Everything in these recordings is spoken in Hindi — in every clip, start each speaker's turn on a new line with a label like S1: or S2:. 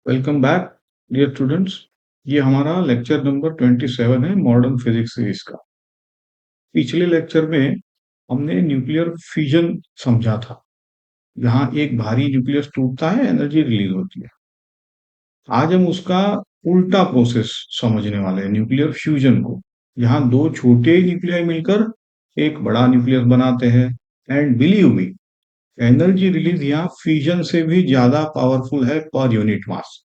S1: Welcome back dear students. ये हमारा लेक्चर नंबर 27 है मॉडर्न फिजिक्स सीरीज का। पिछले लेक्चर में हमने न्यूक्लियर फ्यूजन समझा था, जहां एक भारी न्यूक्लियस टूटता है, एनर्जी रिलीज होती है। आज हम उसका उल्टा प्रोसेस समझने वाले हैं, न्यूक्लियर फ्यूजन को, जहां दो छोटे न्यूक्लियाई मिलकर एक बड़ा न्यूक्लियस बनाते हैं। And believe me, energy release यहाँ फ्यूजन से भी ज्यादा पावरफुल है पर यूनिट मास।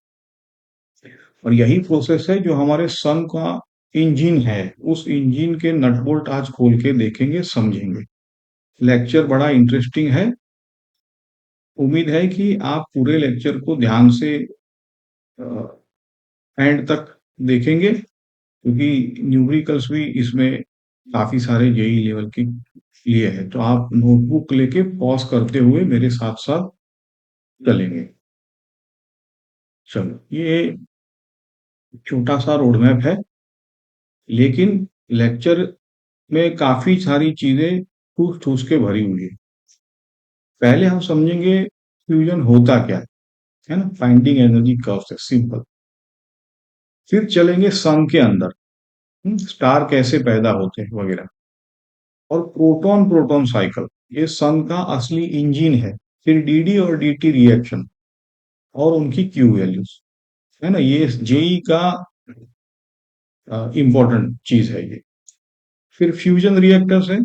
S1: और यही प्रोसेस है जो हमारे सन का इंजन है। उस इंजन के नट बोल्ट आज खोल के देखेंगे, समझेंगे। लेक्चर बड़ा इंटरेस्टिंग है। उम्मीद है कि आप पूरे लेक्चर को ध्यान से एंड तक देखेंगे, क्योंकि न्यूमेरिकल्स भी इसमें काफी सारे जेई लेवल के लिए है। तो आप नोटबुक लेके पॉज करते हुए मेरे साथ साथ चलेंगे। चलो, ये छोटा सा रोड मैप है, लेकिन लेक्चर में काफी सारी चीजें ठूस ठूस के भरी हुई है। पहले हम समझेंगे फ्यूजन होता क्या है ना, फाइंडिंग एनर्जी कर्व से सिंपल। फिर चलेंगे सन के अंदर, स्टार कैसे पैदा होते हैं वगैरह। और प्रोटॉन प्रोटॉन साइकिल, ये सन का असली इंजन है। फिर डीडी और डीटी रिएक्शन और उनकी क्यू वैल्यूज, है ना, ये जेई का इंपॉर्टेंट चीज है ये। फिर फ्यूजन रिएक्टर्स है।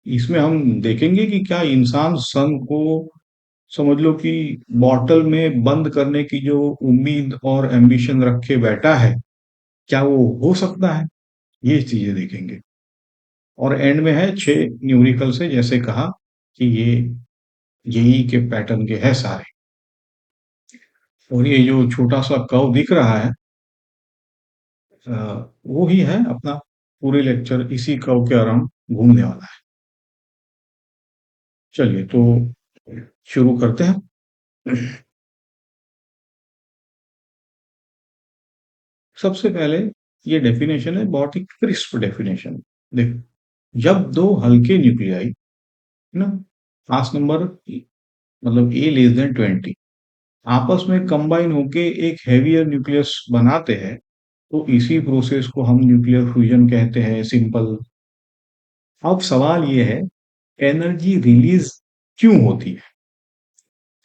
S1: इसमें हम देखेंगे कि क्या इंसान सन को, समझ लो कि बॉटल में बंद करने की जो उम्मीद और एम्बिशन रख के बैठा है, क्या वो हो सकता है। ये चीजें देखेंगे। और एंड में है 6 न्यूमेरिकल से, जैसे कहा कि ये जेई के पैटर्न के है सारे। और ये जो छोटा सा कर्व दिख रहा है, वो ही है अपना पूरे लेक्चर, इसी कर्व के अराउंड घूमने वाला है। चलिए तो शुरू करते हैं। सबसे पहले ये डेफिनेशन है, बहुत ही क्रिस्प डेफिनेशन। देखो, जब दो हल्के न्यूक्लियाई ना, मास नंबर मतलब A <20 आपस में कंबाइन होके एक हैवियर न्यूक्लियस बनाते हैं, तो इसी प्रोसेस को हम न्यूक्लियर फ्यूजन कहते हैं, सिंपल। अब सवाल ये है, एनर्जी रिलीज क्यों होती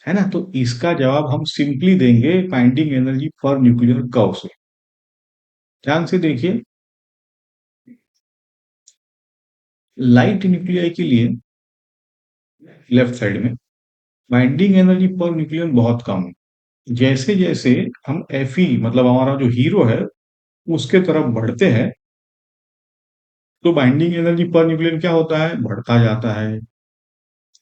S1: है ना। तो इसका जवाब हम सिंपली देंगे फाइंडिंग एनर्जी पर न्यूक्लियर कर्व से। ध्यान से देखिए, लाइट न्यूक्लियाई के लिए लेफ्ट साइड में बाइंडिंग एनर्जी पर न्यूक्लियन बहुत कम है। जैसे जैसे हम Fe मतलब हमारा जो हीरो है उसके तरफ बढ़ते हैं, तो बाइंडिंग एनर्जी पर न्यूक्लियन क्या होता है, बढ़ता जाता है।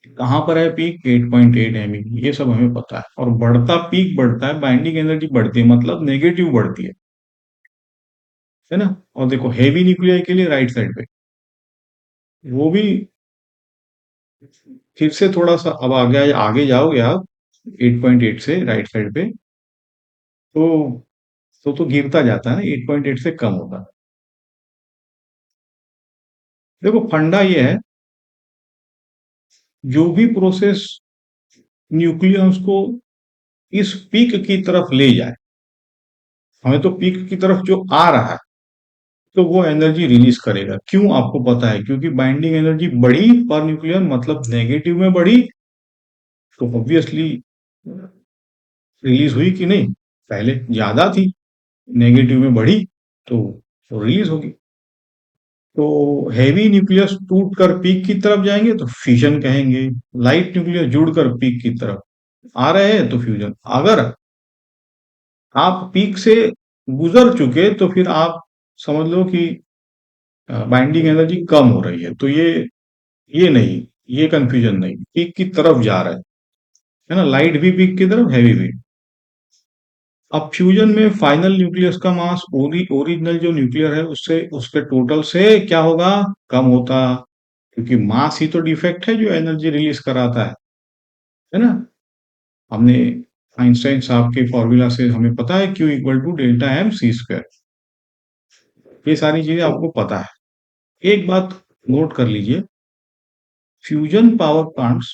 S1: कहां पर है पीक, 8.8 MeV, ये सब हमें पता है। और बढ़ता पीक बढ़ता है, बाइंडिंग एनर्जी बढ़ती है, मतलब नेगेटिव बढ़ती है ना। और देखो हेवी न्यूक्लियाई के लिए राइट साइड पे वो भी, फिर से थोड़ा सा अब आगे आगे जाओगे आप 8.8 से राइट साइड पे, तो तो गिरता जाता है ना, 8.8 से कम होता है। देखो फंडा ये है, जो भी प्रोसेस न्यूक्लियस को इस पीक की तरफ ले जाए, हमें तो पीक की तरफ जो आ रहा है, तो वो एनर्जी रिलीज करेगा। क्यों आपको पता है, क्योंकि बाइंडिंग एनर्जी बढ़ी पर न्यूक्लियर, मतलब नेगेटिव में बढ़ी, तो ऑब्वियसली रिलीज हुई कि नहीं। पहले ज्यादा थी, नेगेटिव में बढ़ी, तो रिलीज होगी। तो हेवी न्यूक्लियस टूट कर पीक की तरफ जाएंगे तो फ्यूजन कहेंगे। लाइट न्यूक्लियस जुड़कर पीक की तरफ आ रहे हैं तो फ्यूजन। अगर आप पीक से गुजर चुके तो फिर आप समझ लो कि बाइंडिंग एनर्जी कम हो रही है। तो ये नहीं, ये कंफ्यूजन नहीं, पीक की तरफ जा रहा है ना, लाइट भी पीक की तरफ, हैवी भी। अब फ्यूजन में फाइनल न्यूक्लियस का मास ओरिजिनल जो न्यूक्लियर है उससे, उसके टोटल से क्या होगा, कम होता। क्योंकि मास ही तो डिफेक्ट है जो एनर्जी रिलीज कराता है ना। हमने आइंस्टाइन साहब के फॉर्मूला से हमें पता है Q equal to delta M C square. ये सारी चीजें आपको पता है। एक बात नोट कर लीजिए, फ्यूजन पावर प्लांट्स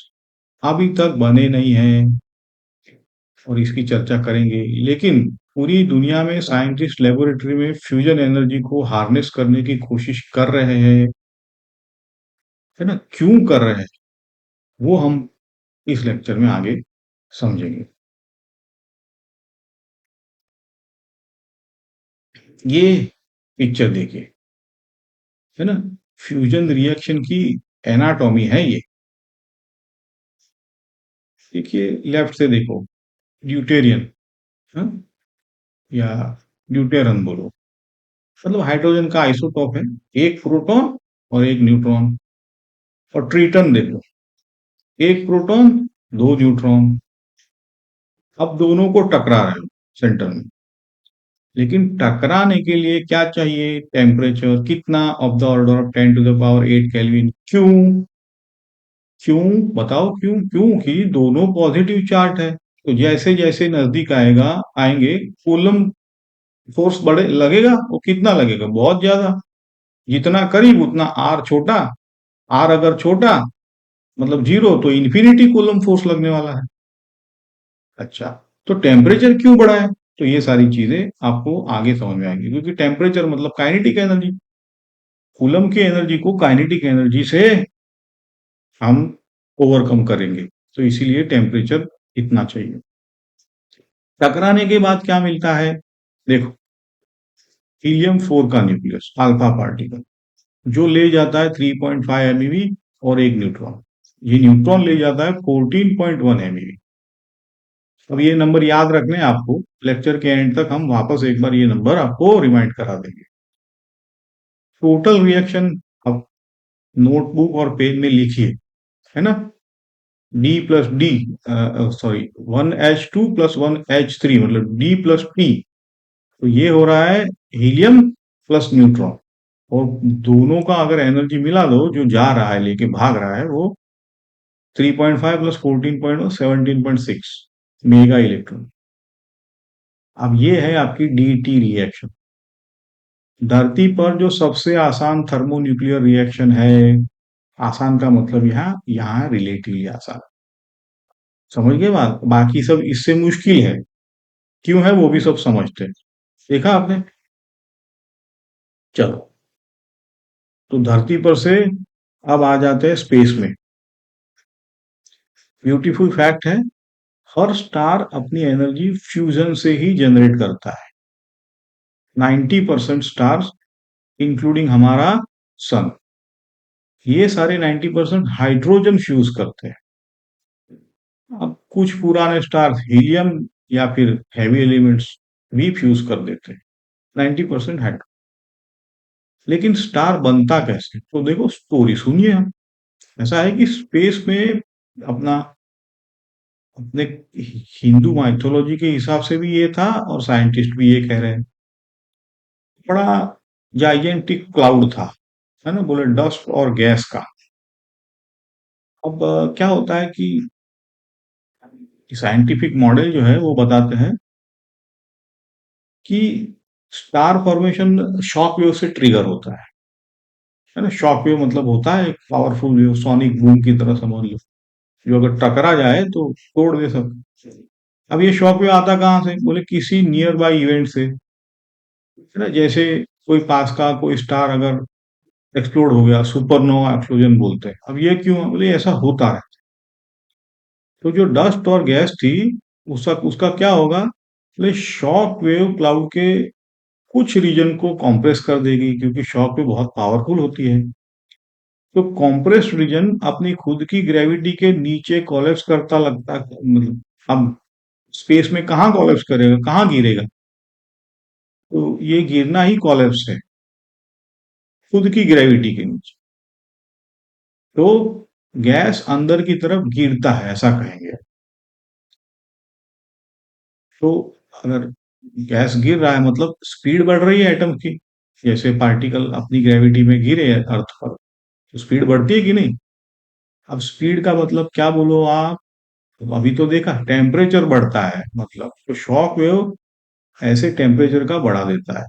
S1: अभी तक बने नहीं हैं। और इसकी चर्चा करेंगे। लेकिन पूरी दुनिया में साइंटिस्ट लेबोरेटरी में फ्यूजन एनर्जी को हार्नेस करने की कोशिश कर रहे हैं, है ना? क्यों कर रहे हैं वो हम इस लेक्चर में आगे समझेंगे। ये पिक्चर देखिए, है ना? फ्यूजन रिएक्शन की एनाटॉमी है ये। देखिए लेफ्ट से देखो, ड्यूटेरियन, हाँ? या ड्यूटेरन बोलो, मतलब हाइड्रोजन का आइसोटॉप है, एक प्रोटॉन और एक न्यूट्रॉन। और ट्रीटन देखो, एक प्रोटॉन, दो न्यूट्रॉन। अब दोनों को टकरा रहे हो सेंटर में, लेकिन टकराने के लिए क्या चाहिए? टेम्परेचर कितना? Of the order of 10 to the power 8 kelvin. क्यों? क्यों बताओ क्यों? क्योंकि दोनों पॉजिटिव चार्ज है, तो जैसे जैसे नजदीक आएगा आएंगे कूलम फोर्स बढ़े लगेगा। वो कितना लगेगा? बहुत ज्यादा। जितना करीब उतना आर छोटा। आर अगर छोटा मतलब जीरो, तो इन्फिनिटी कूलम फोर्स लगने वाला है। अच्छा, तो टेम्परेचर क्यों बढ़ा है? तो ये सारी चीजें आपको आगे समझ में आएंगी, क्योंकि टेम्परेचर मतलब काइनेटिक एनर्जी। कूलम की एनर्जी को काइनेटिक एनर्जी से हम ओवरकम करेंगे, तो इसीलिए टेम्परेचर इतना चाहिए। टकराने के बाद क्या मिलता है? देखो, हीलियम 4 का न्यूक्लियस अल्फा पार्टिकल, जो ले जाता है 3.5 MeV और एक न्यूट्रॉन। ये न्यूट्रॉन ले जाता है 14.1 MeV। अब ये नंबर याद रखने हैं आपको, लेक्चर के एंड तक हम वापस एक बार ये नंबर आपको रिमाइंड करा देंगे। टोटल रिएक्शन अब नोटबुक और पेन में लिखिए, है ना? D plus D, sorry, 1H2 + 1H3 मतलब D+T। तो ये हो रहा है हीलियम प्लस न्यूट्रॉन। और दोनों का अगर एनर्जी मिला दो, जो जा रहा है लेके भाग रहा है वो 3.5 + 14.1 17.6 मेगा इलेक्ट्रॉन। अब ये है आपकी डी रिएक्शन। धरती पर जो सबसे आसान थर्मोन्यूक्लियर रिएक्शन है, आसान का मतलब यहाँ यहाँ रिलेटिवली आसान। समझ गए बात? बाकी सब इससे मुश्किल है, क्यों है वो भी सब समझते हैं। देखा आपने? चलो, तो धरती पर से अब आ जाते हैं स्पेस में। ब्यूटीफुल फैक्ट है, हर स्टार अपनी एनर्जी फ्यूजन से ही जनरेट करता है। 90% स्टार्स इंक्लूडिंग हमारा सन, ये सारे 90% हाइड्रोजन फ्यूज करते हैं। अब कुछ पुराने स्टार्स हीलियम या फिर हैवी एलिमेंट्स भी फ्यूज कर देते हैं। 90% हाइड्रोजन। लेकिन स्टार बनता कैसे? तो देखो स्टोरी सुनिए हम। ऐसा है कि स्पेस में अपना अपने हिंदू माइथोलॉजी के हिसाब से भी ये था, और साइंटिस्ट भी ये कह रहे हैं, बड़ा जाइजेंटिक क्लाउड था, है ना? बोले डस्ट और गैस का। अब क्या होता है कि साइंटिफिक मॉडल जो है वो बताते हैं कि स्टार फॉर्मेशन शॉक वेव से ट्रिगर होता है ना? शॉक वेव मतलब होता है एक पावरफुल वेव, सोनिक बूम की तरह समझ लो, जो अगर टकरा जाए तो तोड़ दे सब। अब ये शॉक वेव आता कहाँ से? बोले किसी नियर बाई इवेंट से, है ना? जैसे कोई पास का कोई स्टार अगर एक्सप्लोड हो गया, सुपरनोवा एक्सप्लोजन बोलते हैं। अब ये क्यों? बोले ऐसा होता है। तो जो डस्ट और गैस थी, उसका उसका क्या होगा? बोले शॉक वेव क्लाउड के कुछ रीजन को कॉम्प्रेस कर देगी, क्योंकि शॉक वेव बहुत पावरफुल होती है। तो कॉम्प्रेस्ड रीजन अपनी खुद की ग्रेविटी के नीचे कोलैप्स करता लगता है, मतलब अब स्पेस में कहाँ कोलैप्स करेगा, कहाँ गिरेगा? तो ये गिरना ही कोलैप्स है, खुद की ग्रेविटी के नीचे। तो गैस अंदर की तरफ गिरता है, ऐसा कहेंगे। तो अगर गैस गिर रहा है मतलब स्पीड बढ़ रही है एटम की। जैसे पार्टिकल अपनी ग्रेविटी में गिरे अर्थ पर, तो स्पीड बढ़ती है कि नहीं? अब स्पीड का मतलब क्या बोलो आप? तो अभी तो देखा टेम्परेचर बढ़ता है, मतलब तो शॉक वेव ऐसे टेम्परेचर का बढ़ा देता है।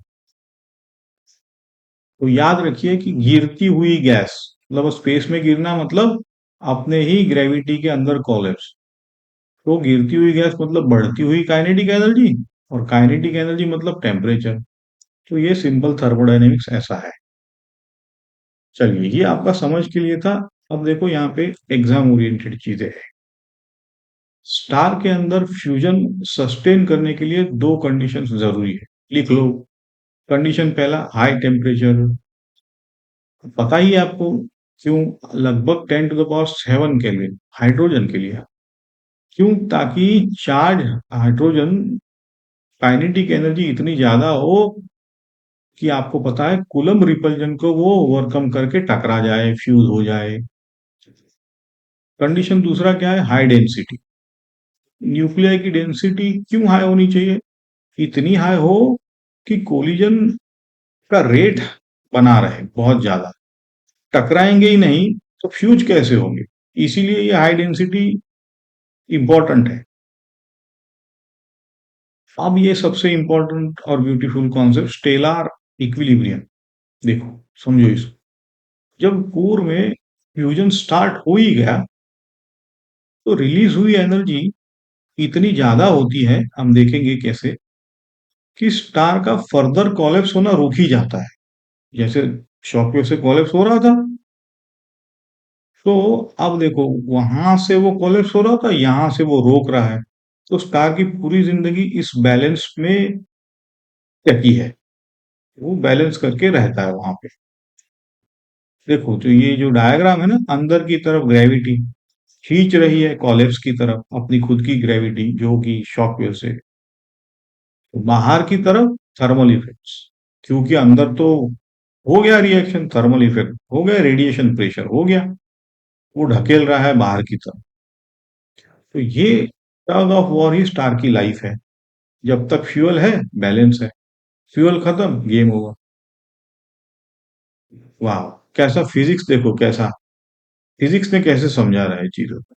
S1: तो याद रखिए कि गिरती हुई गैस मतलब स्पेस में गिरना मतलब अपने ही ग्रेविटी के अंदर कोलैप्स। तो गिरती हुई गैस मतलब बढ़ती हुई काइनेटिक एनर्जी, और काइनेटिक एनर्जी मतलब टेम्परेचर। तो ये सिंपल थर्मोडायनेमिक्स ऐसा है। चलिए, ये आपका समझ के लिए था। अब देखो यहाँ पे एग्जाम ओरिएंटेड चीजें हैं। स्टार के अंदर फ्यूजन सस्टेन करने के लिए दो कंडीशंस जरूरी है, लिख लो। कंडीशन पहला, हाई टेम्परेचर। पता ही है आपको क्यों? लगभग 10 to the power 7 kelvin hydrogen के लिए। क्यों? ताकि चार्ज हाइड्रोजन काइनेटिक एनर्जी इतनी ज्यादा हो कि आपको पता है कूलम रिपल्जन को वो ओवरकम करके टकरा जाए, फ्यूज हो जाए। कंडीशन दूसरा क्या है? High density. न्यूक्लियर की डेंसिटी क्यों हाई होनी चाहिए? इतनी हाई हो कि कोलिजन का रेट बना रहे बहुत ज्यादा, टकराएंगे ही नहीं तो फ्यूज कैसे होंगे? इसीलिए ये हाई डेंसिटी इंपॉर्टेंट है। अब ये सबसे इंपॉर्टेंट और ब्यूटीफुल कॉन्सेप्ट, स्टेलार इक्विलिब्रियम। देखो, समझो इसको। जब कोर में फ्यूजन स्टार्ट हो ही गया तो रिलीज हुई एनर्जी इतनी ज्यादा होती है, हम देखेंगे कैसे, कि स्टार का फर्दर कोलैप्स होना रुक ही जाता है। जैसे शॉकवेव से कोलैप्स हो रहा था, तो अब देखो, वहां से वो कोलैप्स हो रहा था, यहां से वो रोक रहा है। तो स्टार की पूरी जिंदगी इस बैलेंस में टकी है, वो बैलेंस करके रहता है वहां पे। देखो, तो ये जो डायग्राम है ना, अंदर की तरफ ग्रेविटी खींच रही है कॉलेप्स की तरफ, अपनी खुद की ग्रेविटी जो कि शॉकवेव से। तो बाहर की तरफ थर्मल इफेक्ट्स, क्योंकि अंदर तो हो गया रिएक्शन, थर्मल इफेक्ट हो गया, रेडिएशन प्रेशर हो गया, वो ढकेल रहा है बाहर की तरफ। तो ये tug of war he star की लाइफ है। जब तक फ्यूल है, बैलेंस है। फ्यूल खत्म, गेम ओवर। वाह, कैसा फिजिक्स! देखो कैसा फिजिक्स ने कैसे समझा रहा है चीजों को,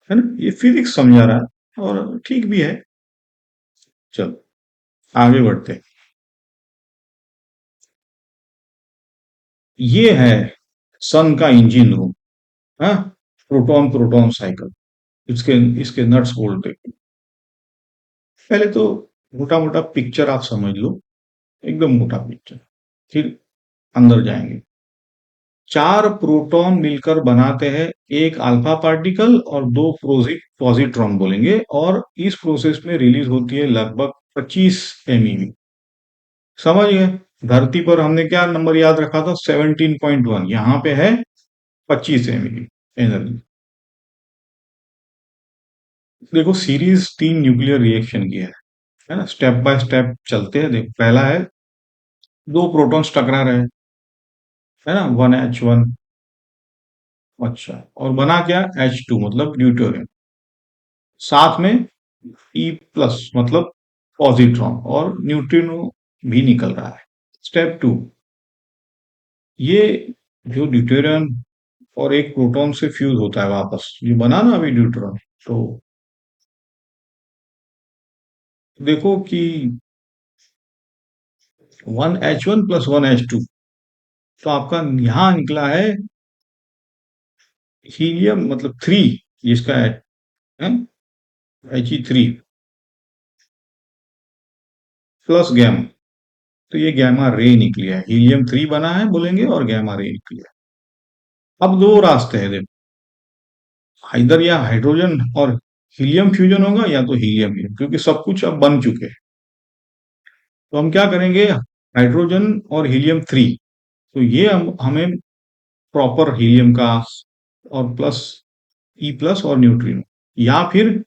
S1: है ना? ये फिजिक्स समझा रहा है और ठीक भी है। चलो, आगे बढ़ते हैं। ये है सन का इंजन रूम। हाँ, प्रोटॉन प्रोटॉन साइकिल। इसके इसके नट्स बोल्ट देखो। पहले तो मोटा मोटा पिक्चर आप समझ लो, एकदम मोटा पिक्चर, फिर अंदर जाएंगे। चार प्रोटॉन मिलकर बनाते हैं एक अल्फा पार्टिकल और दो पॉजिट्रॉन बोलेंगे, और इस प्रोसेस में रिलीज होती है लगभग 25 MeV। समझ गए? धरती पर हमने क्या नंबर याद रखा था? 17.1। यहाँ पे है 25 MeV एनर्जी। देखो, सीरीज 3 न्यूक्लियर रिएक्शन की है ना? स्टेप बाय स्टेप चलते हैं। देख, पहला है दो प्रोटॉन्स टकरा रहे हैं, है ना? 1H1। अच्छा, और बना क्या? H2 मतलब ड्यूटेरियम। साथ में E+ मतलब पॉजिट्रॉन, और न्यूट्रिनो भी निकल रहा है। स्टेप 2, ये जो ड्यूटेरियम और एक प्रोटॉन से फ्यूज होता है वापस, ये बना ना अभी ड्यूट्रॉन। तो देखो कि 1H1 + 1H2, तो आपका यहां निकला है हीलियम मतलब 3, जिसका है He3 प्लस गैमा। तो ये गैमा रे निकली है, हीलियम 3 बना है बोलेंगे, और गैमा रे निकली है। अब दो रास्ते हैं, देखो, इधर या हाइड्रोजन और हीलियम फ्यूजन होगा, या तो हीलियम हीलियम, क्योंकि सब कुछ अब बन चुके हैं। तो हम क्या करेंगे? हाइड्रोजन और हीलियम 3, तो ये हमें प्रॉपर हीलियम का, और प्लस E+ और न्यूट्रिनो, या फिर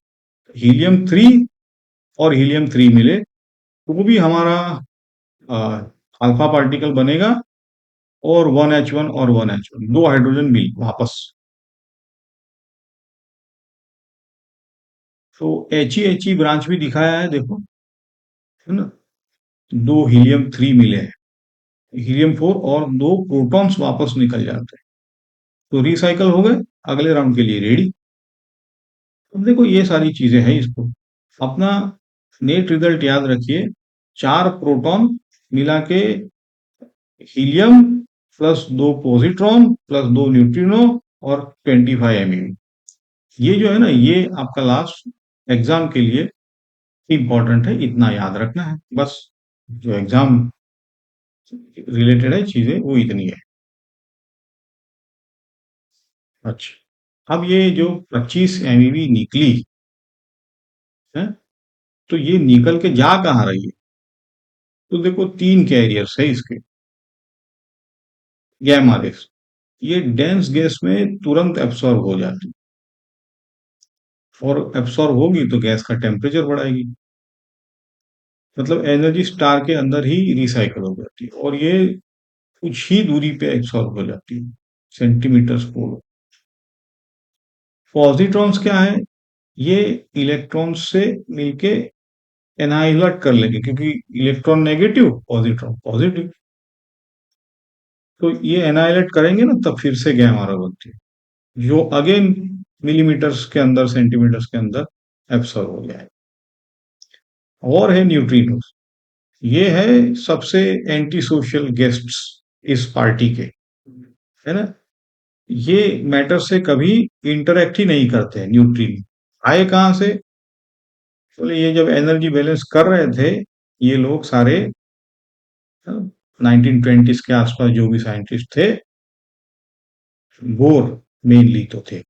S1: हीलियम 3 और हीलियम 3 मिले, तो वो भी हमारा अल्फा पार्टिकल बनेगा, और 1H1 और 1H1 दो हाइड्रोजन मिल वापस। तो He ब्रांच भी दिखाया है, देखो, है ना? दो हीलियम 3 मिले हैं, हीलियम 4, और दो प्रोटॉन्स वापस निकल जाते हैं। तो रिसाइकल हो गए, अगले राउंड के लिए रेडी। अब देखो, ये सारी चीजें हैं। इसको अपना नेट रिजल्ट याद रखिए। चार प्रोटॉन मिला के हीलियम, प्लस दो पॉजिट्रॉन, प्लस दो न्यूट्रिनो, और 25 MeV। ये जो है ना, ये आपका लास्ट एग्जाम के लिए इंपॉर्टेंट है, इतना याद रखना है बस। जो एग्जाम रिलेटेड है चीजें वो इतनी है। अच्छा, अब ये जो 25 MeV निकली है, तो ये निकल के जा कहाँ रही है? तो देखो, तीन कैरियर्स है इसके, गैमा रेस। ये डेंस गैस में तुरंत एब्सॉर्ब हो जाती है, और एब्सॉर्ब होगी तो गैस का टेम्परेचर बढ़ाएगी, मतलब एनर्जी स्टार के अंदर ही रिसाइकल हो जाती है, और ये कुछ ही दूरी पे एब्सॉर्ब हो जाती है, सेंटीमीटर पोल। पॉजिट्रॉन्स क्या है? ये इलेक्ट्रॉन्स से मिलके एनाइलेट कर लेंगे, क्योंकि इलेक्ट्रॉन नेगेटिव, पॉजिट्रॉन पॉजिटिव, तो ये एनाइलेट करेंगे ना, तब फिर से गैमा रे बनती है, जो अगेन मिलीमीटर्स के अंदर, सेंटीमीटर्स के अंदर एब्सॉर्ब हो जाए। और है न्यूट्रिनोस, ये है सबसे एंटी सोशल गेस्ट्स इस पार्टी के, है ना। ये मैटर से कभी इंटरेक्ट ही नहीं करते हैं न्यूट्रिनो। आए कहां से? बोले ये जब एनर्जी बैलेंस कर रहे थे, ये लोग सारे 1920s के आसपास जो भी साइंटिस्ट थे, बोर मेनली तो थे,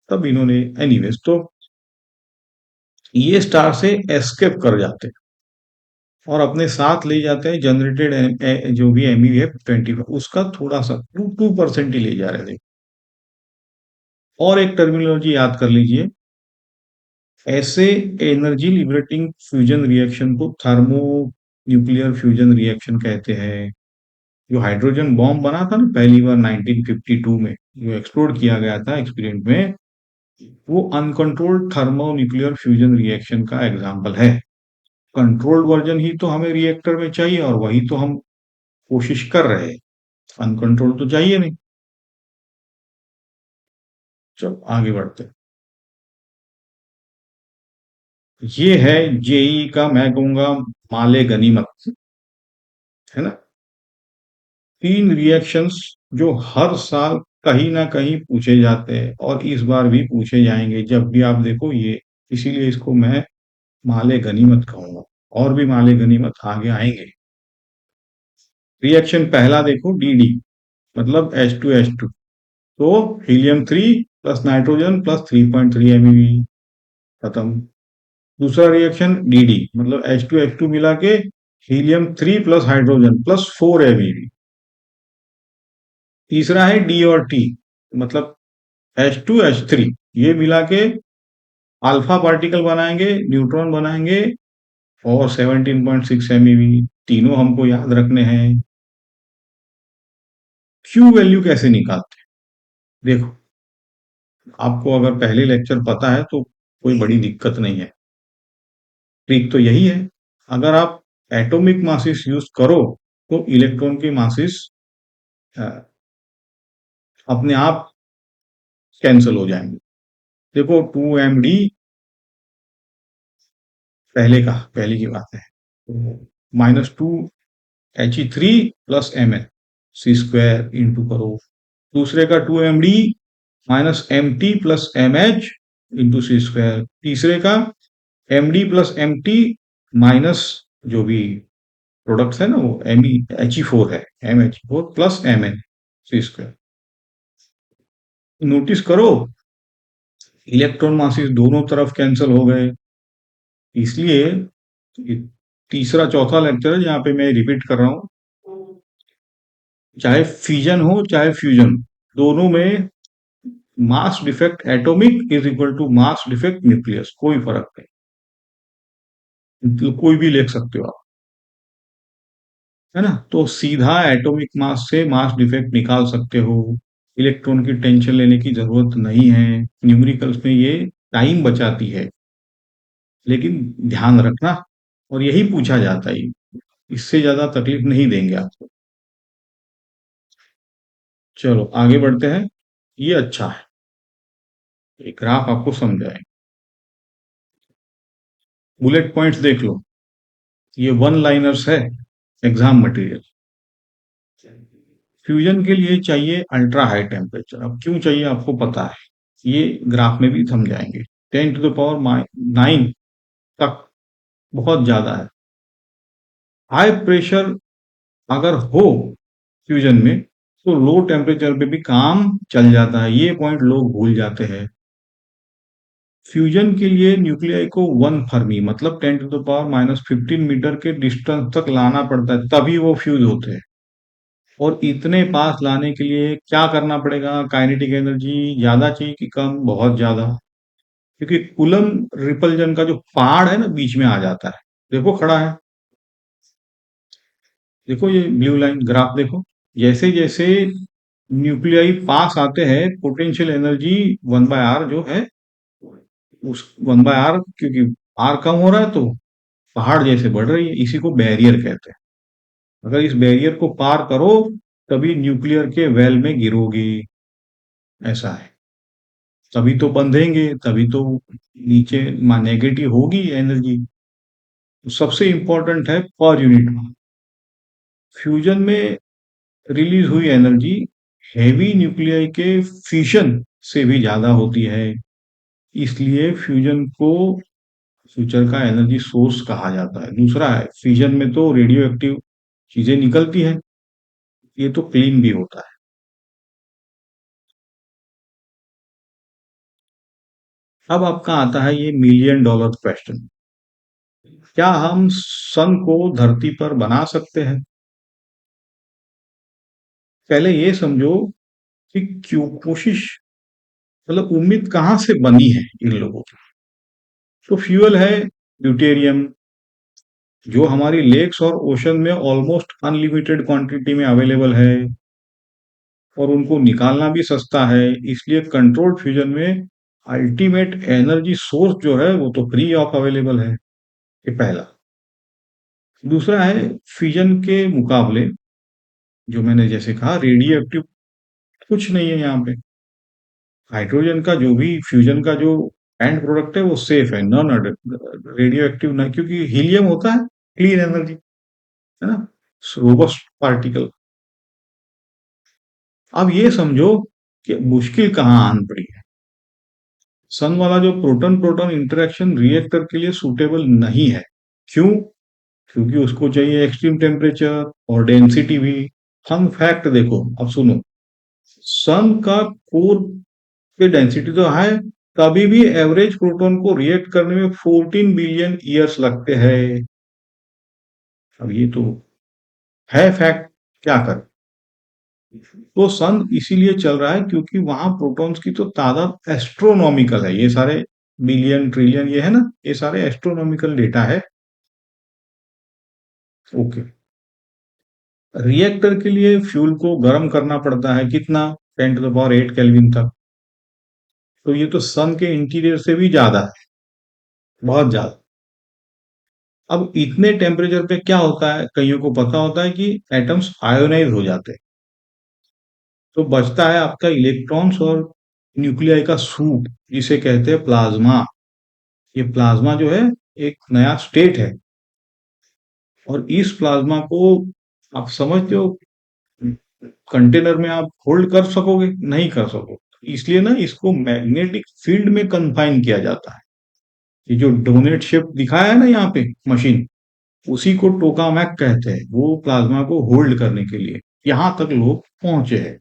S1: तब इन्होंने, एनीवेज, तो ये स्टार से एस्केप कर जाते हैं और अपने साथ ले जाते हैं जनरेटेड जो भी MEF-20, उसका थोड़ा सा 2% ही ले जा रहे थे। और एक टर्मिनोलॉजी याद कर लीजिए, ऐसे एनर्जी लिबरेटिंग फ्यूजन रिएक्शन को थर्मो न्यूक्लियर फ्यूजन रिएक्शन कहते हैं। जो हाइड्रोजन बॉम्ब बना था ना पहली बार 1952 में, जो एक्सप्लोड किया गया था एक्सपेरिमेंट में, वो uncontrolled thermo nuclear fusion reaction का एग्जाम्पल है। कंट्रोल्ड वर्जन ही तो हमें रिएक्टर में चाहिए, और वही तो हम कोशिश कर रहे हैं। अनकंट्रोल तो चाहिए नहीं। चलो आगे बढ़ते हैं। ये है जेई का, मैं कहूंगा, माले गनीमत, है ना। तीन रिएक्शंस जो हर साल कहीं ना कहीं पूछे जाते हैं, और इस बार भी पूछे जाएंगे जब भी आप देखो ये, इसीलिए इसको मैं माले गनीमत कहूंगा। और भी माले गनीमत आगे आएंगे। रिएक्शन पहला देखो, DD, मतलब H2H2, तो helium 3 plus nitrogen plus 3.3 MeV, खत्म। दूसरा रिएक्शन DD, मतलब H2H2 मिला के helium 3 plus hydrogen plus 4 MeV। तीसरा है D और T, मतलब H2H3, ये मिला के अल्फा पार्टिकल बनाएंगे, न्यूट्रॉन बनाएंगे, और 17.6 MeV। तीनों हमको याद रखने हैं। क्यू वैल्यू कैसे निकालते हैं? देखो, आपको अगर पहले लेक्चर पता है तो कोई बड़ी दिक्कत नहीं है। ट्रिक तो यही है, अगर आप एटॉमिक मासिस यूज करो तो इलेक्ट्रॉन के मासिस अपने आप कैंसिल हो जाएंगे। देखो, 2MD पहले की बात है, तो -2He3 plus Mn, C² into करो। दूसरे का 2MD -MT plus MH into C²। तीसरे का MD प्लस MT माइनस जो भी प्रोडक्ट्स है ना, वो He4 है, MH4 plus Mn, C²। Notice करो, इलेक्ट्रॉन मासिस दोनों तरफ कैंसिल हो गए। इसलिए ये तीसरा चौथा लेक्चर है जहां पे मैं रिपीट कर रहा हूं, चाहे फिजन हो चाहे फ्यूजन, दोनों में mass defect atomic is equal to mass defect nucleus, कोई फर्क नहीं, मतलब कोई भी लिख सकते हो आप, है ना। तो सीधा एटॉमिक मास से मास डिफेक्ट निकाल सकते हो, इलेक्ट्रॉन की टेंशन लेने की जरूरत नहीं है। न्यूमेरिकल्स में ये टाइम बचाती है, लेकिन ध्यान रखना, और यही पूछा जाता है, इससे ज्यादा तकलीफ नहीं देंगे आपको। चलो आगे बढ़ते हैं। ये अच्छा है, एक ग्राफ आपको समझाए, बुलेट पॉइंट्स देख लो। ये वन लाइनर्स है, एग्जाम मटेरियल। फ्यूजन के लिए चाहिए अल्ट्रा हाई टेम्परेचर। अब क्यों चाहिए आपको पता है, ये ग्राफ में भी समझाएंगे। 10⁻⁹ तक बहुत ज्यादा है। हाई प्रेशर अगर हो फ्यूजन में तो लो टेम्परेचर पे भी काम चल जाता है, ये पॉइंट लोग भूल जाते हैं। फ्यूजन के लिए न्यूक्लियाई को 1 फर्मी मतलब 10⁻⁻15 मीटर के डिस्टेंस तक लाना पड़ता है, तभी वो फ्यूज होते हैं। और इतने पास लाने के लिए क्या करना पड़ेगा? काइनेटिक एनर्जी ज्यादा चाहिए कि कम? बहुत ज्यादा, क्योंकि कूलम रिपल्जन का जो पहाड़ है ना बीच में आ जाता है। देखो खड़ा है, देखो ये ब्लू लाइन ग्राफ देखो। जैसे जैसे न्यूक्लियाई पास आते हैं पोटेंशियल एनर्जी 1/r जो है, उस 1/r, क्योंकि आर कम हो रहा है तो पहाड़ जैसे बढ़ रही है, इसी को बैरियर कहते हैं। अगर इस बैरियर को पार करो तभी न्यूक्लियर के वेल में गिरोगी, ऐसा है। तभी तो बंधेंगे, तभी तो नीचे नेगेटिव होगी एनर्जी। तो सबसे इंपॉर्टेंट है पर यूनिट मास। फ्यूजन में रिलीज हुई एनर्जी हेवी न्यूक्लियाई के फिशन से भी ज्यादा होती है, इसलिए फ्यूजन को फ्यूचर का एनर्जी सोर्स कहा जाता है। दूसरा है, फ्यूजन में तो रेडियो एक्टिव चीजें निकलती है, ये तो क्लीन भी होता है। अब आपका आता है ये $1,000,000 क्वेश्चन, क्या हम सन को धरती पर बना सकते हैं? पहले ये समझो कि क्यों कोशिश, मतलब उम्मीद कहाँ से बनी है इन लोगों की। तो फ्यूल है ड्यूटेरियम, जो हमारी लेक्स और ओशन में ऑलमोस्ट अनलिमिटेड क्वांटिटी में अवेलेबल है, और उनको निकालना भी सस्ता है, इसलिए कंट्रोल्ड फ्यूजन में अल्टीमेट एनर्जी सोर्स जो है वो तो फ्री ऑफ अवेलेबल है। ये पहला। दूसरा है, फ्यूजन के मुकाबले जो मैंने जैसे कहा रेडियो एक्टिव कुछ नहीं है यहाँ पे। हाइड्रोजन का जो भी फ्यूजन का जो एंड प्रोडक्ट है वो सेफ है, नॉन रेडियो एक्टिव ना, क्योंकि हीलियम होता है क्लीन एनर्जी, है ना, रोबस्ट पार्टिकल। अब ये समझो कि मुश्किल कहाँ आन पड़ी है। सन वाला जो प्रोटॉन प्रोटॉन इंटरेक्शन रिएक्टर के लिए सूटेबल नहीं है। क्यों? क्योंकि उसको चाहिए एक्सट्रीम टेम्परेचर और डेंसिटी भी। हम फैक्ट देखो, अब सुनो। सन का कोर पे डेंसिटी तो है, तभी भी एवरेज प्रोटॉन को रिएक्ट करने में 14 बिलियन ईयर्स लगते हैं। अब ये तो है फैक्ट, क्या कर। तो सन इसीलिए चल रहा है क्योंकि वहां प्रोटॉन्स की तो तादाद एस्ट्रोनॉमिकल है। ये सारे बिलियन ट्रिलियन ये है ना, ये सारे एस्ट्रोनॉमिकल डेटा है। ओके। रिएक्टर के लिए फ्यूल को गर्म करना पड़ता है कितना? 10⁸ केल्विन तक। तो ये तो सन के इंटीरियर से भी ज्यादा है, बहुत ज्यादा। अब इतने टेम्परेचर पे क्या होता है, कईयों को पता होता है कि एटम्स आयोनाइज हो जाते हैं, तो बचता है आपका इलेक्ट्रॉन्स और न्यूक्लियाई का सूप, जिसे कहते हैं प्लाज्मा। ये प्लाज्मा जो है एक नया स्टेट है, और इस प्लाज्मा को आप समझते हो कंटेनर में आप होल्ड कर सकोगे? नहीं कर सकोगे, इसलिए ना इसको मैग्नेटिक फील्ड में कंफाइन किया जाता है। ये जो डोनेट शेप दिखाया है ना यहाँ पे मशीन, उसी को टोकामैक कहते हैं, वो प्लाज्मा को होल्ड करने के लिए यहां तक लोग पहुंचे हैं,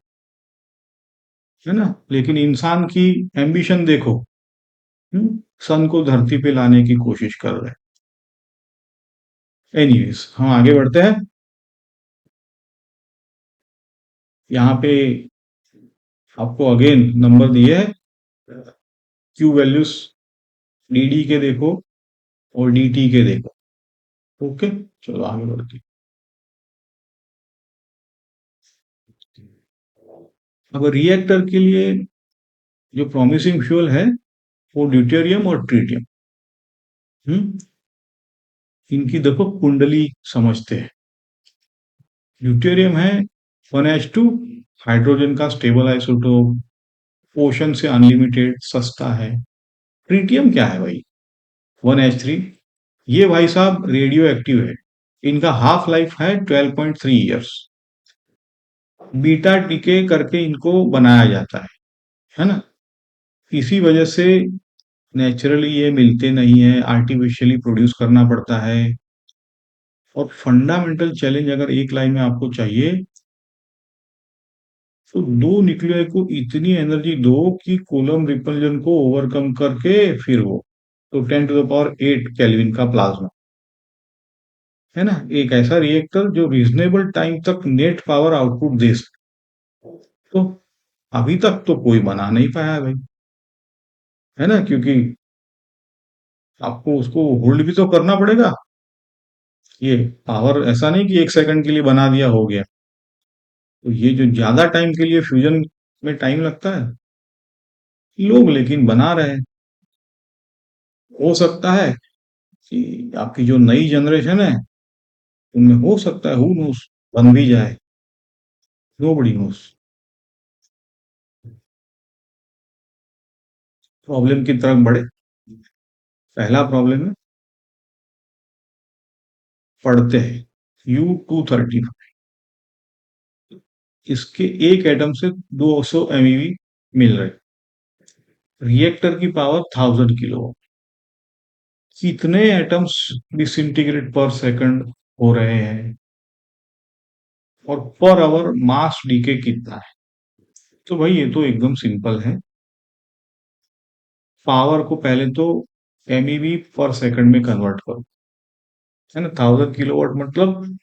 S1: है ना। लेकिन इंसान की एम्बिशन देखो, सन को धरती पे लाने की कोशिश कर रहे हैं। एनीवेज हम आगे बढ़ते हैं। यहाँ पे आपको अगेन नंबर दिए है, क्यू वैल्यूज डी डी के देखो और डी टी के देखो। ओके, चलो आगे बढ़ते हैं। अब रिएक्टर के लिए जो प्रॉमिसिंग फ्यूल है वो ड्यूटेरियम और ट्रिटियम। हम्म इनकी देखो कुंडली समझते हैं। ड्यूटेरियम है 1s2, हाइड्रोजन का स्टेबल आइसोटोप, ओशन से अनलिमिटेड, सस्ता है। ट्रिटियम क्या है भाई? 1s3, ये भाई साहब रेडियो एक्टिव है। इनका हाफ लाइफ है 12.3 ईयर्स। बीटा टीके करके इनको बनाया जाता है ना। इसी वजह से नेचुरली ये मिलते नहीं है, आर्टिफिशियली प्रोड्यूस करना पड़ता है। और फंडामेंटल चैलेंज अगर एक लाइन में आपको चाहिए, तो दो न्यूक्लियाई को इतनी एनर्जी दो कि कूलम रिपल्जन को ओवरकम करके फिर वो, तो 10⁸ केल्विन का प्लाज्मा, है ना, एक ऐसा रिएक्टर जो रीजनेबल टाइम तक नेट पावर आउटपुट दे सके। तो अभी तक तो कोई बना नहीं पाया भाई, है ना, क्योंकि आपको उसको होल्ड भी तो करना पड़ेगा। ये पावर ऐसा नहीं कि 1 सेकंड के लिए बना दिया हो गया। तो ये जो ज्यादा टाइम के लिए फ्यूजन में टाइम लगता है, लोग लेकिन बना रहे हैं। हो सकता है कि आपकी जो नई जनरेशन है उनमें हो सकता है, हु नोस, बन भी जाए, नोबडी नोस। प्रॉब्लम की तरफ बढ़े। पहला प्रॉब्लम है, पढ़ते हैं U-235, इसके एक एटम से 200 MeV मिल रहे, रिएक्टर की पावर 1000 किलो। कितने एटम्स डिसइंटीग्रेट पर सेकंड हो रहे हैं, और पर आवर मास डीके कितना है? तो भाई ये तो एकदम सिंपल है। पावर को पहले तो MeV पर सेकंड में कन्वर्ट करो, है ना। 1000 किलोवाट मतलब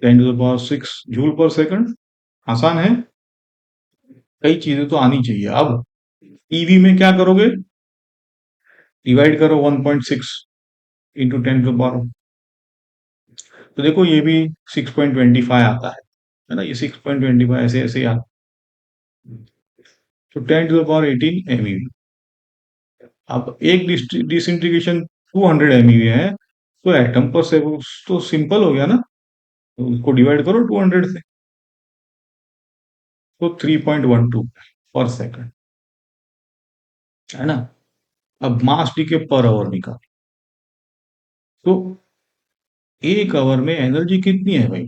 S1: 10⁶ जूल पर सेकंड। आसान है, कई चीजें तो आनी चाहिए। अब ईवी में क्या करोगे, डिवाइड करो 1.6 इंटू 10⁻, तो देखो ये भी 6.25 आता है ना, ये 6.25 ऐसे ऐसे आता है। तो 10⁻18 MeV। अब एक डिसइंटीग्रेशन 200 MeV है, तो एटम पर से तो सिंपल हो गया ना, तो उसको डिवाइड करो 200 से, तो 3.12 पर सेकंड, है ना। अब मास डी के पर आवर निकाल, तो एक आवर में एनर्जी कितनी है भाई?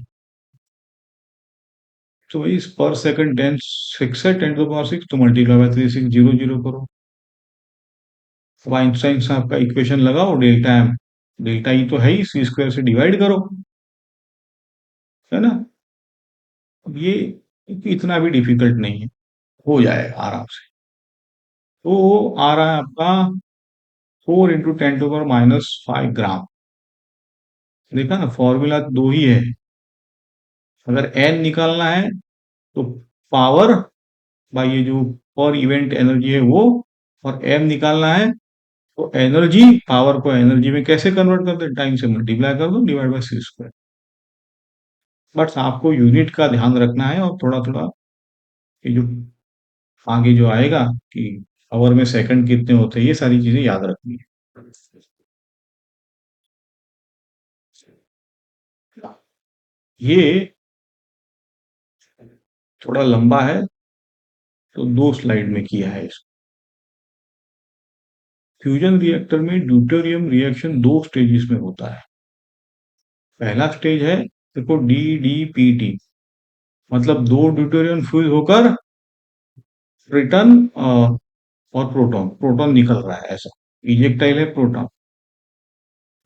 S1: तो भाई इस पर सेकंड 10⁶ है, 10⁻⁶, तो मल्टीप्लाई बाय 3600 करो। अब आइंस्टाइन साहब का इक्वेशन लगाओ, डेल्टा एम, डेल्टा ई तो है ही, सी स्क्वायर से डिवाइड करो, है ना। अब ये इतना भी डिफिकल्ट नहीं है, हो जाएगा आराम से। तो आ रहा है आपका 4 × 10⁻⁵ देखा ना, फॉर्मूला दो ही है। अगर एन निकालना है तो पावर बाई ये जो पर इवेंट एनर्जी है वो, और एम निकालना है तो एनर्जी, पावर को एनर्जी में कैसे कन्वर्ट करते हैं, टाइम से मल्टीप्लाई कर दो, divide by C square. But आपको यूनिट का ध्यान रखना है, और थोड़ा थोड़ा ये जो आगे जो आएगा कि आवर में सेकंड कितने होते हैं, ये सारी चीजें याद रखनी है। ये थोड़ा लंबा है, तो 2 स्लाइड में किया है इसको। फ्यूजन रिएक्टर में ड्यूटेरियम रिएक्शन 2 स्टेजेस में होता है। पहला स्टेज है, देखो DDPT, मतलब दो ड्यूटेरियम फ्यूज होकर रिटर्न और प्रोटॉन, प्रोटॉन निकल रहा है ऐसा, इजेक्टाइल है प्रोटॉन,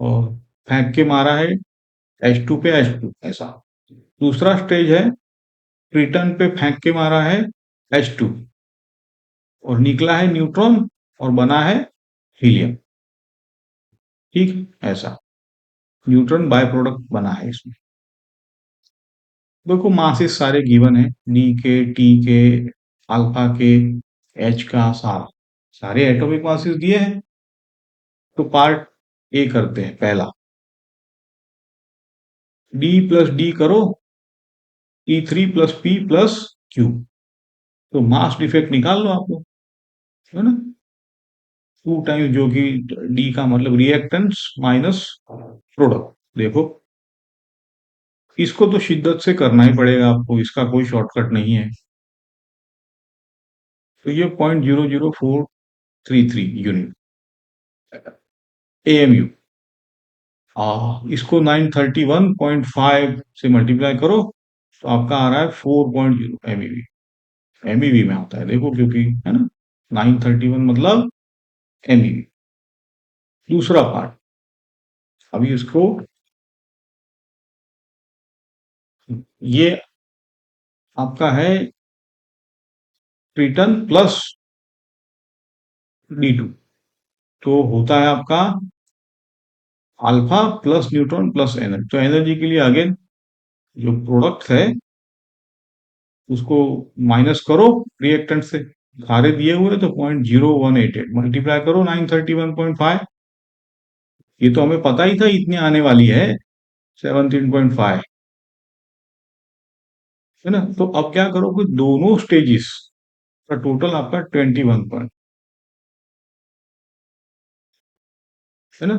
S1: और फेंक के मारा है H2 पे H2 ऐसा। दूसरा स्टेज है, रिटर्न पे फेंक के मारा है H2, और निकला है न्यूट्रॉन, और बना है हीलियम, ठीक ऐसा, न्यूट्रॉन बाय प्रोडक्ट बना है इसमें। देखो मासेस सारे गिवन है, डी के, टी के, अल्फा के, एच का, सारे एटॉमिक मासेस दिए हैं। तो पार्ट ए करते हैं, पहला D+D करो, T3+P+Q, तो मास डिफेक्ट निकाल लो आपको, है ना। 2 टाइम्स, जो कि डी का मतलब रिएक्टेंस माइनस प्रोडक्ट। देखो इसको तो शिद्दत से करना ही पड़ेगा आपको, इसका कोई शॉर्टकट नहीं है। तो ये 0.00433 यूनिट AMU, इसको 931.5 से मल्टीप्लाई करो, तो आपका आ रहा है 4.0 MeV। MeV में आता है देखो, क्योंकि है ना, 931 मतलब MeV। दूसरा पार्ट, अभी इसको, ये आपका है ट्रिटन प्लस D2, तो होता है आपका alpha plus neutron plus energy. तो एनर्जी के लिए अगेन जो प्रोडक्ट है उसको माइनस करो रिएक्टेंट से, सारे दिए हुए तो 0.0188 मल्टीप्लाई करो 931.5, ये तो हमें पता ही था इतनी आने वाली है 17.5, है ना। तो अब क्या करोगे, दोनों स्टेजेस का टोटल आपका 21 पॉइंट, है ना।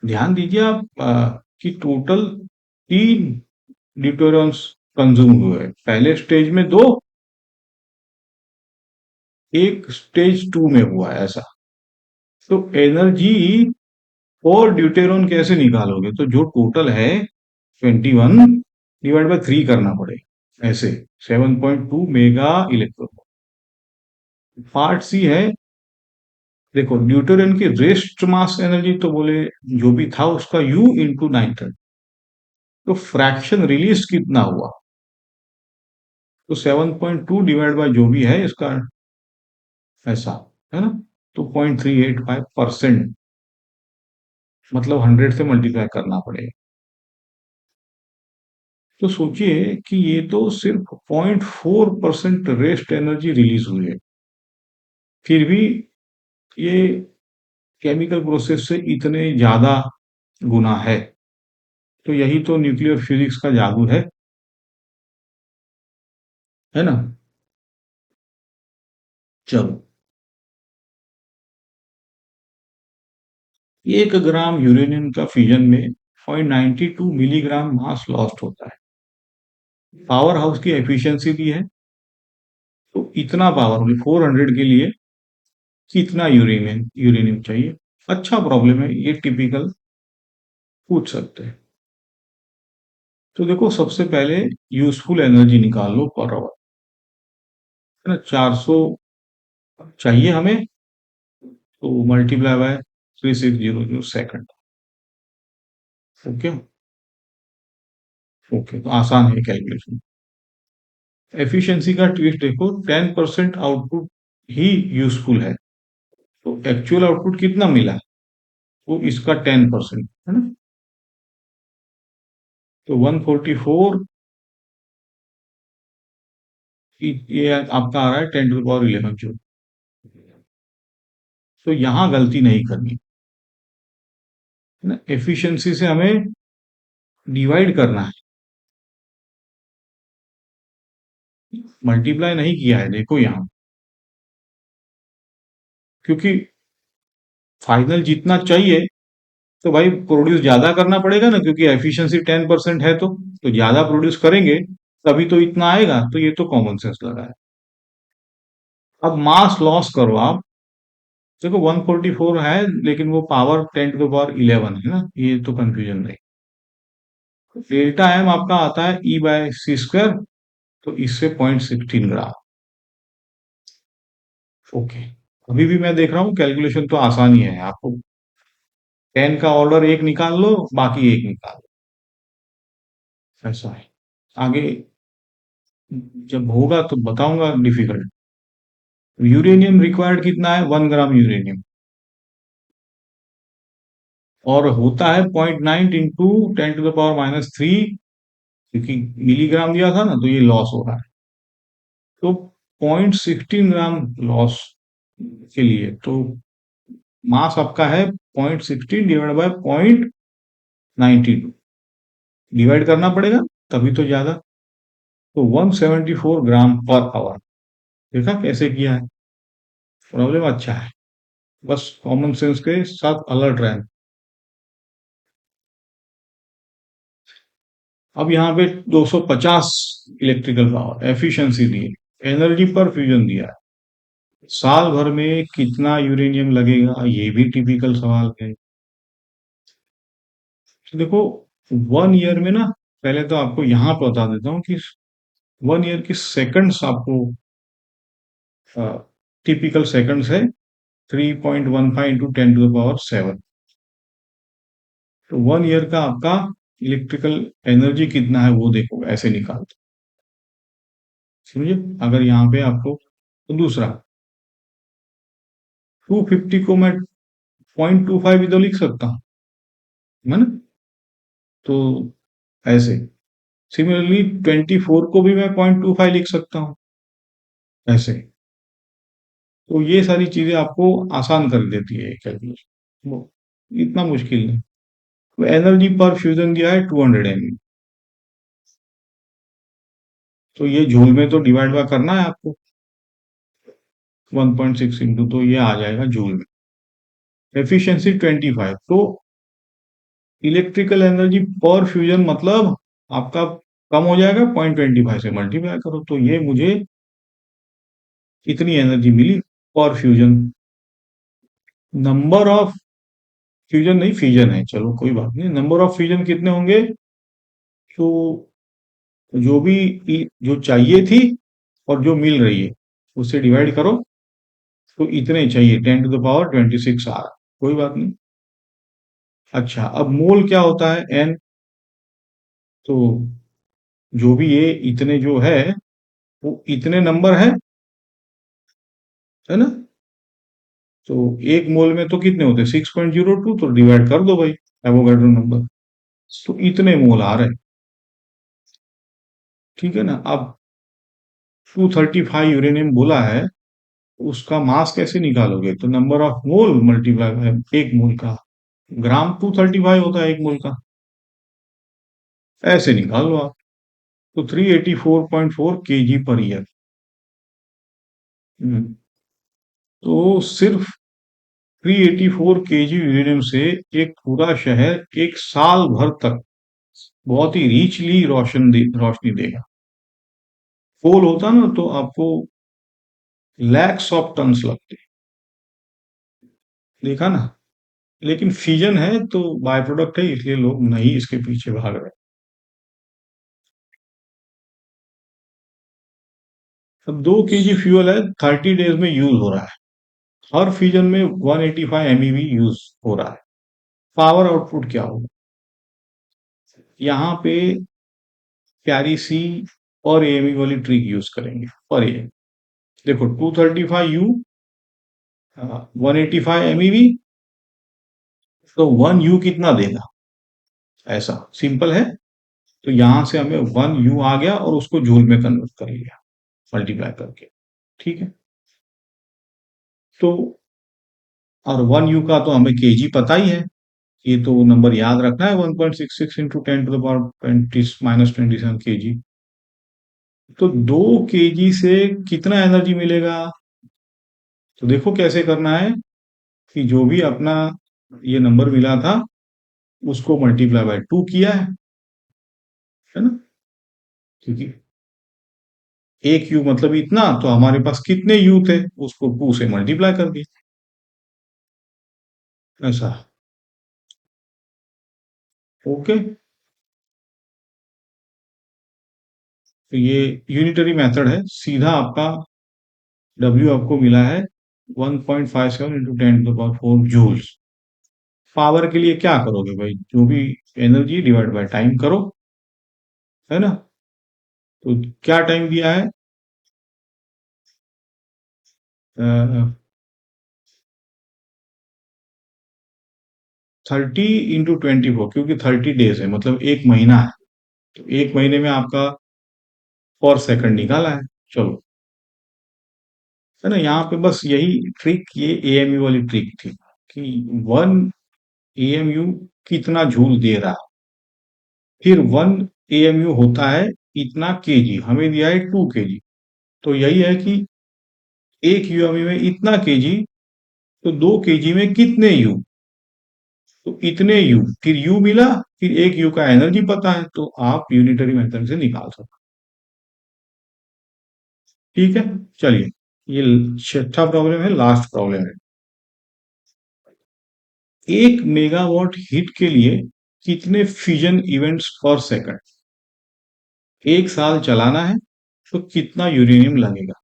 S1: ध्यान दीजिए आप कि टोटल 3 ड्यूटेरॉन्स कंज्यूम हुए, पहले स्टेज में 2, एक स्टेज 2 में हुआ है ऐसा। तो एनर्जी और ड्यूटेरॉन कैसे निकालोगे, तो जो टोटल है 21 डिवाइड बाय 3 करना पड़ेगा ऐसे, 7.2 मेगा इलेक्ट्रॉन। पार्ट सी है, देखो ड्यूटेरियम की रेस्ट मास एनर्जी तो बोले जो भी था उसका U इंटू 930, तो फ्रैक्शन रिलीज कितना हुआ, तो 7.2 डिवाइड बाय जो भी है इसका, ऐसा, है ना। तो 0.385%, मतलब 100 से मल्टीप्लाई करना पड़ेगा। तो सोचिए कि ये तो सिर्फ 0.4% रेस्ट एनर्जी रिलीज हुई है, फिर भी ये केमिकल प्रोसेस से इतने ज्यादा गुना है। तो यही तो न्यूक्लियर फिजिक्स का जादू है ना। चलो, 1 ग्राम यूरेनियम का फ्यूजन में 0.92 मिलीग्राम मास लॉस्ट होता है। पावर हाउस की एफिशिएंसी भी है, तो इतना पावर 400 के लिए कितना यूरेनियम यूरेनियम चाहिए। अच्छा प्रॉब्लम है ये, टिपिकल पूछ सकते हैं। तो देखो सबसे पहले यूजफुल एनर्जी निकाल लो पर आवर, है ना। 400 चाहिए हमें, तो multiply by 3600 second. Okay, okay तो आसान है कैलकुलेशन। एफिशिएंसी का ट्विस्ट देखो, 10% आउटपुट ही यूजफुल है, तो एक्चुअल आउटपुट कितना मिला, वो इसका 10%, है ना। तो 144, ये आपका आ रहा है 10 टू द पावर 11 जूल। तो यहां गलती नहीं करनी, है ना। एफिशिएंसी से हमें डिवाइड करना है, मल्टीप्लाई नहीं किया है, देखो यहां, क्योंकि फाइनल जितना चाहिए तो भाई प्रोड्यूस ज्यादा करना पड़ेगा ना, क्योंकि एफिशिएंसी 10% है, तो ज्यादा प्रोड्यूस करेंगे तभी तो इतना आएगा, तो ये तो कॉमन सेंस लगा है। अब मास लॉस करो आप, देखो 144 है लेकिन वो पावर 10 टू द पावर 11 है ना, ये तो कंफ्यूजन नहीं। डेल्टा एम आपका आता है E/c², तो इससे 0.16 ग्राम। ओके, अभी भी मैं देख रहा हूँ कैलकुलेशन तो आसान ही है, आपको 10 का ऑर्डर एक निकाल लो, बाकी एक निकाल लो, ऐसा है। आगे जब होगा तो बताऊंगा डिफिकल्ट। यूरेनियम रिक्वायर्ड कितना है, 1 ग्राम यूरेनियम, और होता है 0.9 इंटू 10 टू द पावर -3, क्योंकि मिलीग्राम दिया था ना तो ये लॉस हो रहा है। तो 0.16 ग्राम लॉस के लिए, तो मास आपका है 0.16 डिवाइड बाय 0.92, डिवाइड करना पड़ेगा तभी तो ज्यादा, तो 174 ग्राम पर आवर। देखा कैसे किया है, प्रॉब्लम अच्छा है, बस कॉमन सेंस के साथ अलर्ट रहें। अब यहाँ पे 250 इलेक्ट्रिकल पावर एफिशिएंसी दी है, एनर्जी पर फ्यूजन दिया है, साल भर में कितना यूरेनियम लगेगा, ये भी टिपिकल सवाल है। तो देखो 1 ईयर में ना, पहले तो आपको यहाँ पे बता देता हूँ कि 1 ईयर की सेकंड्स आपको टिपिकल सेकंड्स है 3.15 इंटू 10⁻7। तो 1 ईयर का आपका इलेक्ट्रिकल एनर्जी कितना है वो देखो, ऐसे निकालते समझे। अगर यहाँ पे आपको, तो दूसरा 250 को मैं 0.25 भी तो लिख सकता हूँ, है ना। तो ऐसे सिमिलरली 24 को भी मैं 0.25 लिख सकता हूँ, ऐसे। तो ये सारी चीजें आपको आसान कर देती है कैलकुलेशन, वो इतना मुश्किल नहीं। तो एनर्जी पर फ्यूजन दिया है 200 MeV। तो ये जूल में तो डिवाइड बाय करना है आपको, 1.6 इंटू, तो ये आ जाएगा जूल में। एफिशिएंसी 25, तो इलेक्ट्रिकल एनर्जी पर फ्यूजन मतलब आपका कम हो जाएगा, 0.25 से मल्टीप्लाई करो, तो ये मुझे इतनी एनर्जी मिली पर फ्यूजन। नंबर ऑफ फ्यूजन नहीं, फ्यूजन है, चलो कोई बात नहीं। नंबर ऑफ फ्यूजन कितने होंगे, तो जो भी जो चाहिए थी और जो मिल रही है उससे डिवाइड करो, तो इतने चाहिए, 10⁻26 आ रहा, कोई बात नहीं। अच्छा, अब मोल क्या होता है, एन। तो जो भी ये इतने जो है, वो इतने नंबर है ना। तो एक मोल में तो कितने होते हैं, 6.02, तो डिवाइड कर दो भाई, एवोगाड्रो नंबर। तो इतने मोल आ रहे हैं, ठीक है ना। अब 235 यूरेनियम बोला है, उसका मास कैसे निकालोगे, तो number of mole multiply by एक मोल का ग्राम, 235 होता है एक मोल का, ऐसे निकाल लो आप। तो 384.4 kg/ईयर। तो सिर्फ 384 kg यूरेनियम से एक पूरा शहर एक साल भर तक बहुत ही रिचली रोशनी देगा। कोल होता ना तो आपको लैक्स ऑफ टन्स लगते, देखा ना। लेकिन फिजन है तो बाय प्रोडक्ट है, इसलिए लोग नहीं इसके पीछे भाग रहे। अब 2 kg फ्यूल है, 30 डेज में यूज हो रहा है। हर फ्यूजन में 185 MeV यूज हो रहा है। पावर आउटपुट क्या होगा, यहाँ पे प्यारी सी पर एएमई वाली ट्रिक यूज करेंगे। पर ए देखो, 235 U, 185 MeV, तो 1 U कितना देगा, ऐसा सिंपल है। तो यहां से हमें 1 U आ गया और उसको जूल में कन्वर्ट कर लिया मल्टीप्लाई करके, ठीक है। तो और 1 U का तो हमें केजी पता ही है, ये तो नंबर याद रखना है, 1.66 इंटू 10⁻20 - 27 kg। तो 2 kg से कितना एनर्जी मिलेगा, तो देखो कैसे करना है, कि जो भी अपना ये नंबर मिला था उसको मल्टीप्लाई बाय 2 किया है ना। क्योंकि एक यू मतलब इतना, तो हमारे पास कितने यू थे, उसको 2 से मल्टीप्लाई कर दिया, ऐसा। ओके, तो ये यूनिटरी मेथड है, सीधा आपका डब्ल्यू आपको मिला है 1.57 इंटू 10⁻4 जूल्स। पावर के लिए क्या करोगे भाई, जो भी एनर्जी डिवाइड बाय टाइम करो, है ना। तो क्या टाइम दिया है, 30 इंटू 24, क्योंकि 30 डेज है मतलब एक महीना है, तो एक महीने में आपका पर सेकंड निकाला है। चलो, है ना। यहाँ पे बस यही ट्रिक, ये एएमयू वाली ट्रिक थी, कि 1 AMU कितना जूल दे रहा है। फिर 1 AMU होता है इतना केजी, हमें दिया है 2 kg, तो यही है कि एक यूएमयू में इतना केजी, तो 2 kg में कितने यू, तो इतने यू, फिर यू मिला, फिर एक यू का एनर्जी पता है, तो आप यूनिटरी मेथड से निकाल सकते। ठीक है, चलिए, ये छठा प्रॉब्लम है, लास्ट प्रॉब्लम है। 1 मेगावाट हीट के लिए कितने फ्यूजन इवेंट्स पर सेकंड, एक साल चलाना है, तो कितना यूरेनियम लगेगा।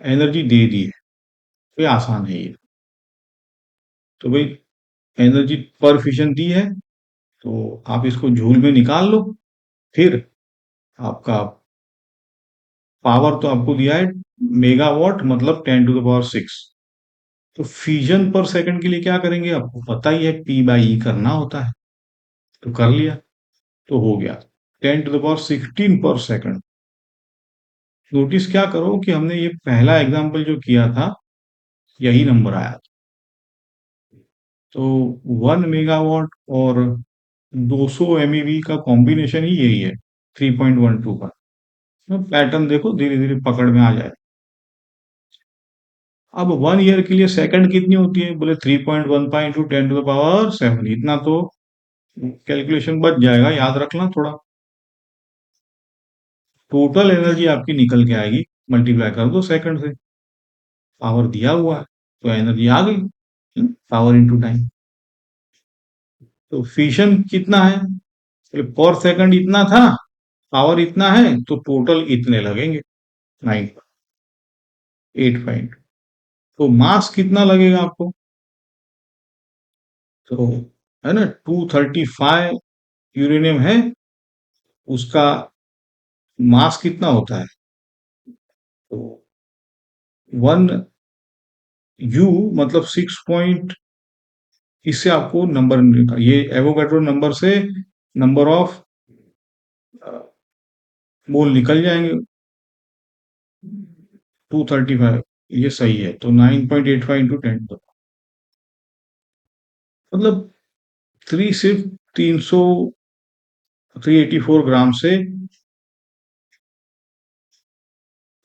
S1: एनर्जी दे दी है। तो ये आसान है ये। तो भाई एनर्जी पर फिशन दी है, तो आप इसको जूल में निकाल लो। फिर आपका पावर तो आपको दिया है मेगावाट, मतलब 10⁻6। तो फ्यूजन पर सेकंड के लिए क्या करेंगे, आपको पता ही है, P/E करना होता है। तो कर लिया, तो हो गया 10⁻16 पर सेकंड। नोटिस क्या करो कि हमने ये पहला एग्जाम्पल जो किया था, यही नंबर आया था। तो 1 मेगावाट और 200 MeV का कॉम्बिनेशन ही यही है, 3.12 का। तो पैटर्न देखो धीरे धीरे पकड़ में आ जाए। अब 1 ईयर के लिए सेकंड कितनी होती है, बोले 3.15 इंटू 10⁻7। इतना तो कैलकुलेशन बच जाएगा, याद रखना थोड़ा। टोटल एनर्जी आपकी निकल के आएगी, मल्टीप्लाई कर दो सेकंड से। पावर दिया हुआ है तो एनर्जी आ गई, पावर इंटू टाइम। तो फिशन कितना है, पर सेकंड इतना था, पावर इतना है, तो टोटल इतने लगेंगे, 9.85। तो मास कितना लगेगा आपको, तो है ना 235 यूरेनियम है, उसका मास कितना होता है, तो 1 U मतलब 6 इससे आपको नंबर निकल, ये एवोगैड्रो नंबर से नंबर ऑफ मोल निकल जाएंगे। 235 ये सही है, तो 9.85 इंटू 10, मतलब सिर्फ 384 ग्राम से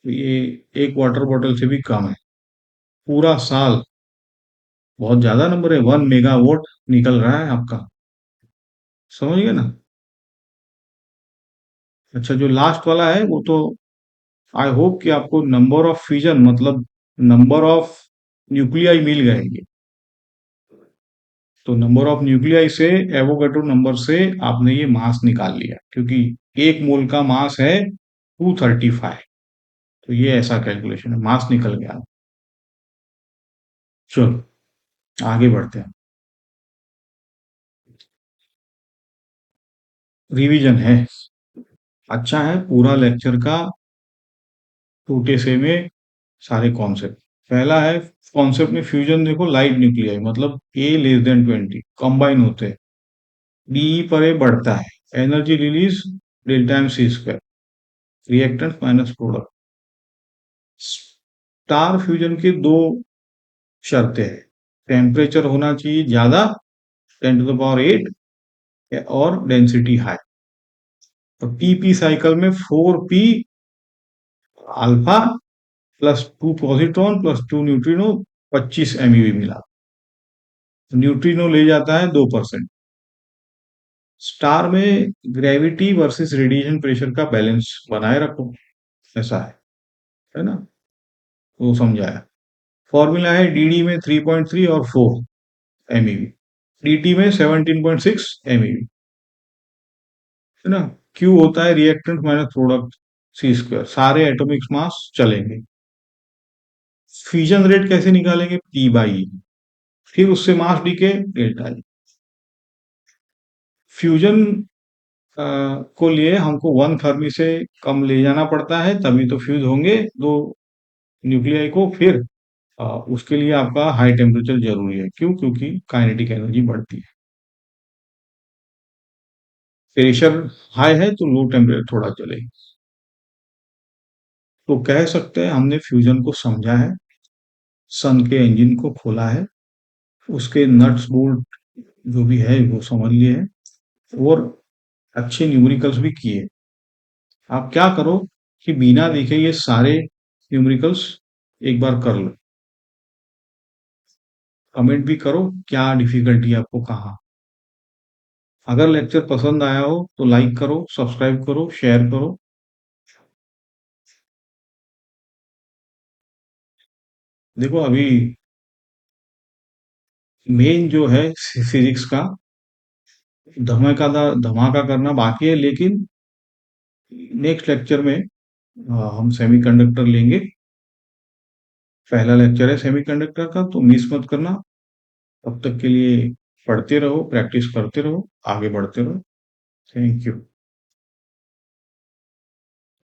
S1: ये एक वाटर बॉटल से भी कम है। पूरा साल बहुत ज्यादा नंबर है, 1 मेगावाट निकल रहा है आपका, समझ गए ना। अच्छा, जो लास्ट वाला है वो तो आई होप कि आपको नंबर ऑफ फ्यूजन मतलब नंबर ऑफ न्यूक्लियाई मिल गए ये। तो नंबर ऑफ न्यूक्लियाई से एवोगैड्रो नंबर से आपने ये मास निकाल लिया, क्योंकि एक मोल का मास है 235। तो ये ऐसा कैलकुलेशन है, मास निकल गया। चलो आगे बढ़ते हैं। रिवीजन है, अच्छा है पूरा लेक्चर का, छोटे से में सारे कॉन्सेप्ट। पहला है कॉन्सेप्ट में फ्यूजन, देखो लाइट न्यूक्लियाई मतलब A<20 कंबाइन होते हैं, डी पर ए बढ़ता है, energy release delta M C square, reactant minus product. Star fusion की दो शर्तें हैं, टेम्परेचर होना चाहिए ज्यादा, 10⁸ और डेंसिटी हाई। तो पी साइकिल में 4p alpha plus 2 positron plus 2 neutrino, 25 MeV मिला। न्यूट्रिनो ले जाता है 2%। स्टार में ग्रेविटी वर्सेस रेडिएशन प्रेशर का बैलेंस बनाए रखो, ऐसा है ना, वो समझाया। फॉर्मूला है डीडी में 3.3 और 4 MeV, डीटी में 17.6 MeV, है ना। क्यू होता है reactant minus product C square, सारे एटॉमिक मास चलेंगे। फ्यूजन रेट कैसे निकालेंगे, P/E, फिर उससे mass decay delta E। Fusion को लिए हमको 1 फर्मी से कम ले जाना पड़ता है, तभी तो फ्यूज होंगे दो न्यूक्लियाई को। फिर उसके लिए आपका हाई टेम्परेचर जरूरी है, क्यों, क्योंकि काइनेटिक एनर्जी बढ़ती है। प्रेशर हाई है तो लो टेम्परेचर थोड़ा चलेगी। तो कह सकते हैं हमने फ्यूजन को समझा है, सन के इंजन को खोला है, उसके नट्स बोल्ट जो भी है वो समझ लिए हैं, और अच्छे न्यूमेरिकल्स भी किए। आप क्या करो कि बिना देखे ये सारे न्यूमेरिकल्स एक बार कर लो, कमेंट भी करो क्या डिफिकल्टी आपको कहाँ। अगर लेक्चर पसंद आया हो तो लाइक करो, सब्सक्राइब करो, शेयर करो। देखो अभी मेन जो है फिजिक्स का धमाका करना बाकी है, लेकिन नेक्स्ट लेक्चर में हम सेमीकंडक्टर लेंगे, पहला लेक्चर है सेमीकंडक्टर का, तो मिस मत करना। तब तक के लिए पढ़ते रहो, प्रैक्टिस करते रहो, आगे बढ़ते रहो। Thank you.